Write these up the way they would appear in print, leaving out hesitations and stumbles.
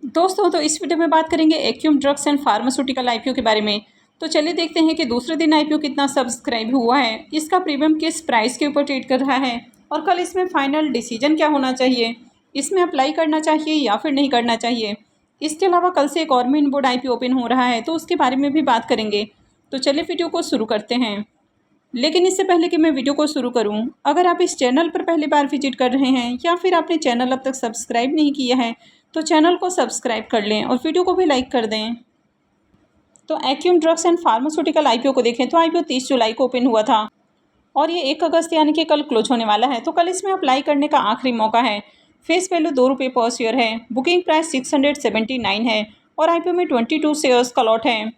दोस्तों, तो इस वीडियो में बात करेंगे एक्यूम ड्रग्स एंड फार्मास्यूटिकल आईपीओ के बारे में। तो चलिए देखते हैं कि दूसरे दिन आईपीओ कितना सब्सक्राइब हुआ है, इसका प्रीमियम किस प्राइस के ऊपर ट्रेड कर रहा है और कल इसमें फाइनल डिसीजन क्या होना चाहिए, इसमें अप्लाई करना चाहिए या फिर नहीं करना चाहिए। इसके अलावा कल से एक और मेन बोर्ड आईपीओ ओपन हो रहा है, तो उसके बारे में भी बात करेंगे। तो चलिए वीडियो को शुरू करते हैं। लेकिन इससे पहले कि मैं वीडियो को शुरू करूं, अगर आप इस चैनल पर पहली बार विजिट कर रहे हैं या फिर आपने चैनल अब तक सब्सक्राइब नहीं किया है तो चैनल को सब्सक्राइब कर लें और वीडियो को भी लाइक कर दें। तो एक्यूम ड्रग्स एंड फार्मास्यूटिकल आईपीओ को देखें तो आईपीओ 30 जुलाई को ओपन हुआ था और ये 1 अगस्त यानी कि कल क्लोज होने वाला है। तो कल इसमें अप्लाई करने का आखिरी मौका है। फेस वैल्यू ₹2 पर शेयर है। बुकिंग प्राइस 679 है और आईपीओ में 22 शेयर्स का लॉट है।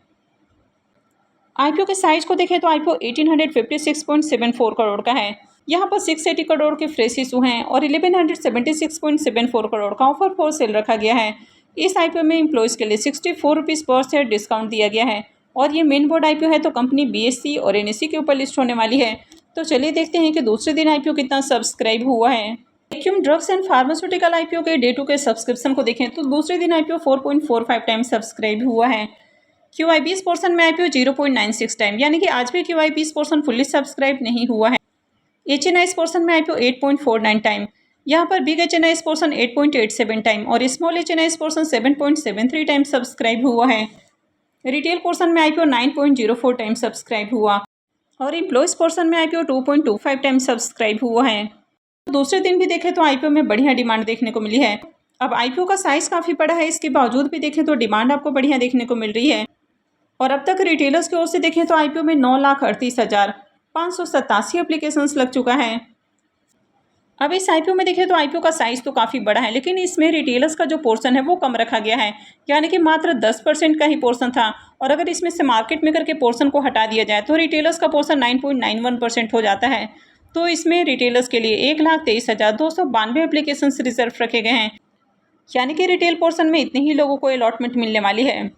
आईपीओ के साइज को देखें तो आईपीओ 1856.74 करोड़ का है। यहाँ पर 680 करोड़ के फ्रेश इशू हैं और 1176.74 करोड़ का ऑफर फॉर सेल रखा गया है। इस आईपीओ में एम्प्लॉयज़ के लिए ₹64 पर शेयर डिस्काउंट दिया गया है और ये मेन बोर्ड आईपीओ है, तो कंपनी बीएसई और एनएसई के ऊपर लिस्ट होने वाली है। तो चलिए देखते हैं कि दूसरे दिन आईपीओ कितना सब्सक्राइब हुआ है। एक्यूम ड्रग्स एंड फार्मास्यूटिकल आईपीओ के डे 2 के सब्सक्रिप्शन को देखें तो दूसरे दिन आईपीओ 4.45 टाइम सब्सक्राइब हुआ है। क्यूआई 20% में आईपीओ 0.96 टाइम, यानी कि आज भी क्यूआई 20% फुल्ली सब्सक्राइब नहीं हुआ है। एचएनआई पोर्शन में आईपीओ 8.49 टाइम, यहाँ पर बिग एचएनआई पोर्शन 8.87 टाइम और small HNI portion 7.73 time subscribe हुआ है। रिटेल पोर्शन में आईपीओ 9.04 टाइम सब्सक्राइब हुआ और एम्प्लॉयज़ पोर्शन में आईपीओ 2.25 टाइम सब्सक्राइब हुआ है। दूसरे दिन भी देखें तो आईपीओ में बढ़िया डिमांड देखने को मिली है। अब आईपीओ का साइज काफ़ी बड़ा है, इसके बावजूद भी देखें तो डिमांड आपको बढ़िया देखने को मिल रही है और अब तक रिटेलर्स की ओर से देखें तो आईपीओ में 9,38,587 एप्लीकेशंस लग चुका है। अब इस आईपीओ में देखें तो आईपीओ का साइज़ तो काफ़ी बड़ा है, लेकिन इसमें रिटेलर्स का जो पोर्शन है वो कम रखा गया है, यानी कि मात्र 10% का ही पोर्शन था। और अगर इसमें से मार्केट मेकर के पोर्शन को हटा दिया जाए तो रिटेलर्स का पोर्शन 9.91% हो जाता है। तो इसमें रिटेलर्स के लिए 1,23,292 एप्लीकेशंस रिजर्व रखे गए हैं, यानी कि रिटेल पोर्शन में इतने ही लोगों को अलॉटमेंट मिलने वाली है।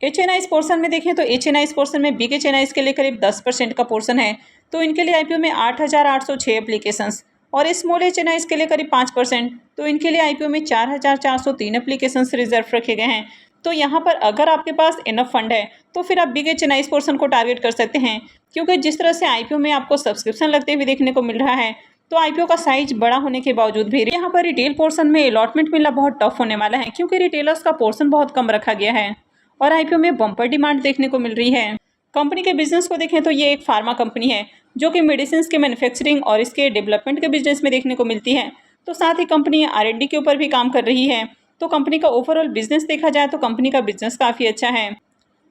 एचएनआई पोर्शन में देखें तो एचएनआई पोर्शन में बिग एचएनआई के लिए करीब 10% का पोर्शन है, तो इनके लिए आईपीओ में 8,806 एप्लीकेशंस और स्मॉल एचएनआई के लिए करीब 5%, तो इनके लिए आईपीओ में 4,403 एप्लीकेशंस रिजर्व रखे गए हैं। तो यहाँ पर अगर आपके पास इनफ फंड है तो फिर आप बिग एचएनआई पोर्शन को टारगेट कर सकते हैं, क्योंकि जिस तरह से आईपीओ में आपको सब्सक्रिप्शन लगते हुए देखने को मिल रहा है, तो आईपीओ का साइज बड़ा होने के बावजूद भी यहाँ पर रिटेल पोर्शन में अलॉटमेंट मिलना बहुत टफ होने वाला है, क्योंकि रिटेलर्स का पोर्शन बहुत कम रखा गया है और आईपीओ में बम्पर डिमांड देखने को मिल रही है। कंपनी के बिजनेस को देखें तो ये एक फार्मा कंपनी है जो कि मेडिसिन के मैन्युफैक्चरिंग और इसके डेवलपमेंट के बिजनेस में देखने को मिलती है। तो साथ ही कंपनी आर&डी के ऊपर भी काम कर रही है। तो कंपनी का ओवरऑल बिजनेस देखा जाए तो कंपनी का बिजनेस काफ़ी अच्छा है।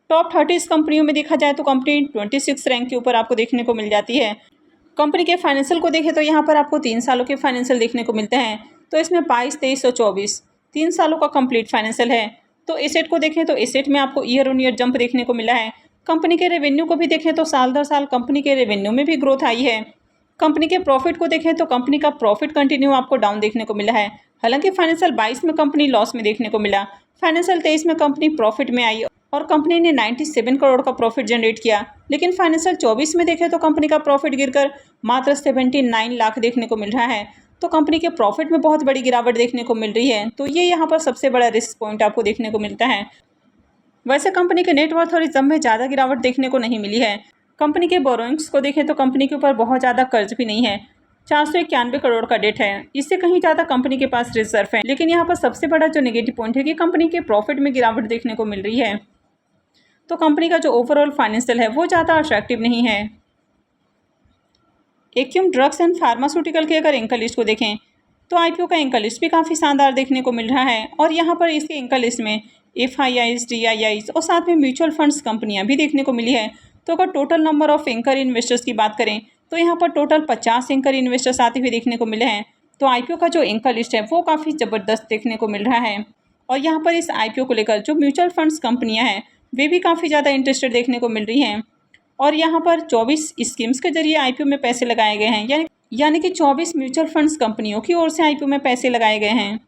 टॉप 30 कंपनियों में देखा जाए तो कंपनी 26 रैंक के ऊपर आपको देखने को मिल जाती है। कंपनी के फाइनेंशियल को देखें तो यहाँ पर आपको 3 सालों के फाइनेंशियल देखने को मिलते हैं, तो इसमें 22, 23 और 24 3 सालों का कंप्लीट फाइनेंशियल है। तो एसेट को देखें तो एसेट में आपको ईयर ऑन ईयर जंप देखने को मिला है। कंपनी के रेवेन्यू को भी देखें तो साल दर साल कंपनी के रेवेन्यू में भी ग्रोथ आई है। कंपनी के प्रॉफिट को देखें तो कंपनी का प्रॉफिट कंटिन्यू आपको डाउन देखने को मिला है। हालांकि फाइनेंशियल 22 में कंपनी लॉस में देखने को मिला, फाइनेंशियल 23 में कंपनी प्रॉफिट में आई और कंपनी ने 97 करोड़ का प्रॉफिट जनरेट किया। लेकिन फाइनेंशियल 24 में देखें तो कंपनी का प्रॉफिट गिरकर मात्र 79 लाख देखने को मिल रहा है। तो कंपनी के प्रॉफिट में बहुत बड़ी गिरावट देखने को मिल रही है। तो ये यहाँ पर सबसे बड़ा रिस्क पॉइंट आपको देखने को मिलता है। वैसे कंपनी के नेटवर्थ और इस में ज़्यादा गिरावट देखने को नहीं मिली है। कंपनी के बोरोइंग्स को देखें तो कंपनी के ऊपर बहुत ज़्यादा कर्ज भी नहीं है, 491 करोड़ का डेट है। इससे कहीं ज़्यादा कंपनी के पास रिजर्व है। लेकिन यहाँ पर सबसे बड़ा जो नेगेटिव पॉइंट है कि कंपनी के प्रॉफिट में गिरावट देखने को मिल रही है। तो कंपनी का जो ओवरऑल फाइनेंशियल है वो ज़्यादा अट्रैक्टिव नहीं है। एक्यूम ड्रग्स एंड फार्मास्यूटिकल के अगर एंकर लिस्ट को देखें तो आईपीओ का एंकर लिस्ट भी काफ़ी शानदार देखने को मिल रहा है और यहाँ पर इसके एंकर लिस्ट में एफआईआईज, डीआईआईज और साथ में म्यूचुअल फंड्स कंपनियां भी देखने को मिली है। तो अगर total number of anchor investors की बात करें तो यहाँ पर टोटल 50 एंकर इन्वेस्टर्स आते हुए देखने को मिले हैं। तो आईपीओ का जो एंकर लिस्ट है वो काफ़ी ज़बरदस्त देखने को मिल रहा है और यहाँ पर इस आईपीओ को लेकर जो म्यूचुअल फंड्स कंपनियाँ हैं वे भी काफ़ी ज़्यादा इंटरेस्टेड देखने को मिल रही हैं। और यहाँ पर 24 स्कीम्स के जरिए आईपीओ में पैसे लगाए गए हैं, यानी कि 24 म्यूचुअल फंड्स कंपनियों की ओर से आईपीओ में पैसे लगाए गए हैं।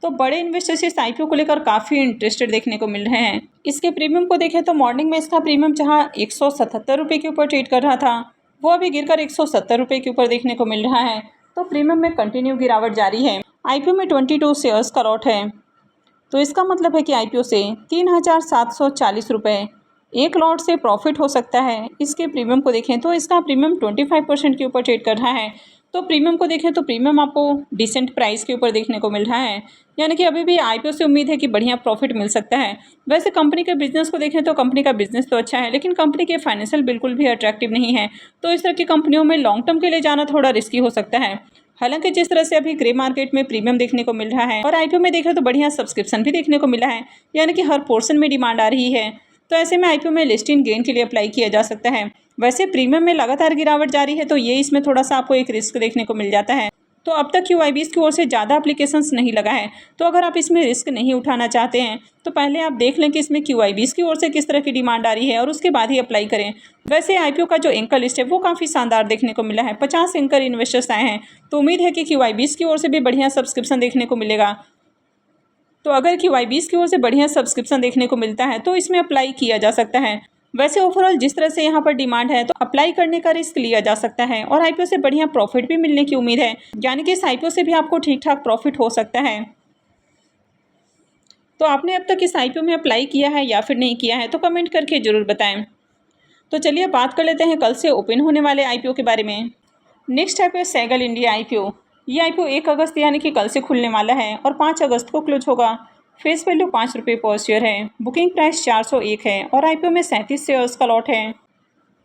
तो बड़े इन्वेस्टर्स इस आईपीओ को लेकर काफ़ी इंटरेस्टेड देखने को मिल रहे हैं। इसके प्रीमियम को देखें तो मॉर्निंग में इसका प्रीमियम जहां 177 रुपये के ऊपर ट्रेड कर रहा था वो अभी गिरकर 170 रुपये के ऊपर देखने को मिल रहा है। तो प्रीमियम में कंटिन्यू गिरावट जारी है आईपीओ में 22 शेयर्स का लॉट है, तो इसका मतलब है कि आईपीओ से 3,740 रुपये एक लॉट से प्रॉफिट हो सकता है। इसके प्रीमियम को देखें तो इसका प्रीमियम 25% के ऊपर ट्रेड कर रहा है। तो प्रीमियम को देखें तो प्रीमियम आपको डिसेंट प्राइस के ऊपर देखने को मिल रहा है, यानी कि अभी भी आईपीओ से उम्मीद है कि बढ़िया प्रॉफिट मिल सकता है। वैसे कंपनी के बिजनेस को देखें तो कंपनी का बिजनेस तो अच्छा है, लेकिन कंपनी के फाइनेंशियल बिल्कुल भी अट्रैक्टिव नहीं है। तो इस तरह की कंपनियों में लॉन्ग टर्म के लिए जाना थोड़ा रिस्की हो सकता है। हालांकि जिस तरह से अभी ग्रे मार्केट में प्रीमियम देखने को मिल रहा है और आईपीओ में देखें तो बढ़िया सब्सक्रिप्शन भी देखने को मिला है, यानी कि हर पोर्शन में डिमांड आ रही है। तो ऐसे में आईपीओ में लिस्टिंग गेन के लिए अप्लाई किया जा सकता है। वैसे प्रीमियम में लगातार गिरावट जारी है, तो ये इसमें थोड़ा सा आपको एक रिस्क देखने को मिल जाता है। तो अब तक QIBs की ओर से ज़्यादा एप्लीकेशंस नहीं लगा है, तो अगर आप इसमें रिस्क नहीं उठाना चाहते हैं तो पहले आप देख लें कि इसमें QIBs की ओर से किस तरह की डिमांड आ रही है और उसके बाद ही अप्लाई करें। वैसे आईपीओ का जो एंकर लिस्ट है वो काफ़ी शानदार देखने को मिला है, 50 एंकर इन्वेस्टर्स आए हैं, तो उम्मीद है कि QIBs की ओर से भी बढ़िया सब्सक्रिप्शन देखने को मिलेगा। तो अगर QIBs की ओर से बढ़िया सब्सक्रिप्शन देखने को मिलता है तो इसमें अप्लाई किया जा सकता है। वैसे ओवरऑल जिस तरह से यहाँ पर डिमांड है तो अप्लाई करने का रिस्क लिया जा सकता है और आईपीओ से बढ़िया प्रॉफिट भी मिलने की उम्मीद है, यानी कि इस आईपीओ से भी आपको ठीक ठाक प्रॉफिट हो सकता है। तो आपने अब तक इस आईपीओ में अप्लाई किया है या फिर नहीं किया है तो कमेंट करके ज़रूर बताएं। तो चलिए बात कर लेते हैं कल से ओपन होने वाले आईपीओ के बारे में। नेक्स्ट आईपीओ सेगल इंडिया आईपीओ। ये आईपीओ 1 अगस्त यानी कि कल से खुलने वाला है और 5 अगस्त को क्लोज होगा। फेस वैल्यू 5 रुपये पर शेयर है। बुकिंग प्राइस 401 है और आईपीओ में 37 शेयर्स का लॉट है।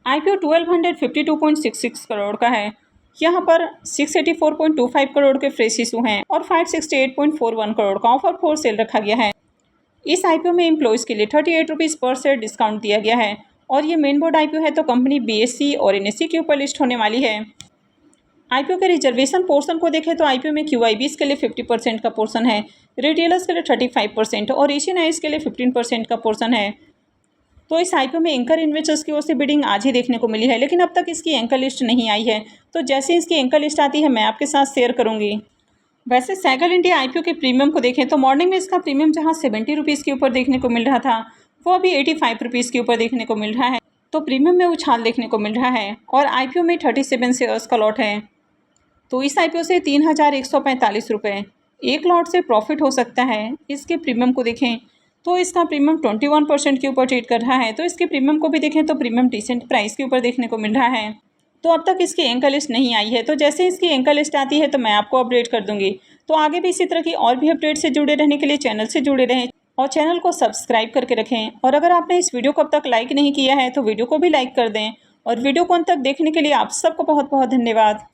आईपीओ 1252.66 करोड़ का है। यहाँ पर 684.25 करोड़ के फ्रेश इशू हैं और 568.41 करोड़ का ऑफर फॉर सेल रखा गया है। इस आईपीओ में एम्प्लॉयज़ के लिए 38 रुपीज़ पर शेयर डिस्काउंट दिया गया है और ये मेन बोर्ड आईपीओ है, तो कंपनी BSE और NSE के ऊपर लिस्ट होने वाली है। आईपीओ के रिजर्वेशन पोर्शन को देखें तो आईपीओ में QIBs के लिए 50% का पोर्शन है, रिटेलर्स के लिए 35% और एशियन आइज के लिए 15% का पोर्शन है। तो इस आईपीओ में एंकर इन्वेस्टर्स की ओर से बिडिंग आज ही देखने को मिली है, लेकिन अब तक इसकी एंकर लिस्ट नहीं आई है। तो जैसे इसकी एंकर लिस्ट आती है मैं आपके साथ शेयर करूंगी। वैसे सेगल इंडिया आईपीओ के प्रीमियम को देखें तो मॉर्निंग में इसका प्रीमियम जहां 70 रुपीज़ के ऊपर देखने को मिल रहा था वो अभी 85 रुपीज़ के ऊपर देखने को मिल रहा है। तो प्रीमियम में उछाल देखने को मिल रहा है और आईपीओ में 37 शेयर्स का लॉट है। तो इस आईपीओ से 3,145 रुपये एक लॉट से प्रॉफिट हो सकता है। इसके प्रीमियम को देखें तो इसका प्रीमियम 21% के ऊपर ट्रेड कर रहा है। तो इसके प्रीमियम को भी देखें तो प्रीमियम डिसेंट प्राइस के ऊपर देखने को मिल रहा है। तो अब तक इसकी एंकर लिस्ट नहीं आई है, तो जैसे इसकी एंकर लिस्ट आती है तो मैं आपको अपडेट कर दूंगी। तो आगे भी इसी तरह की और भी अपडेट से जुड़े रहने के लिए चैनल से जुड़े रहें और चैनल को सब्सक्राइब करके रखें। और अगर आपने इस वीडियो को अब तक लाइक नहीं किया है तो वीडियो को भी लाइक कर दें और वीडियो को अंत तक देखने के लिए आप सबको बहुत बहुत धन्यवाद।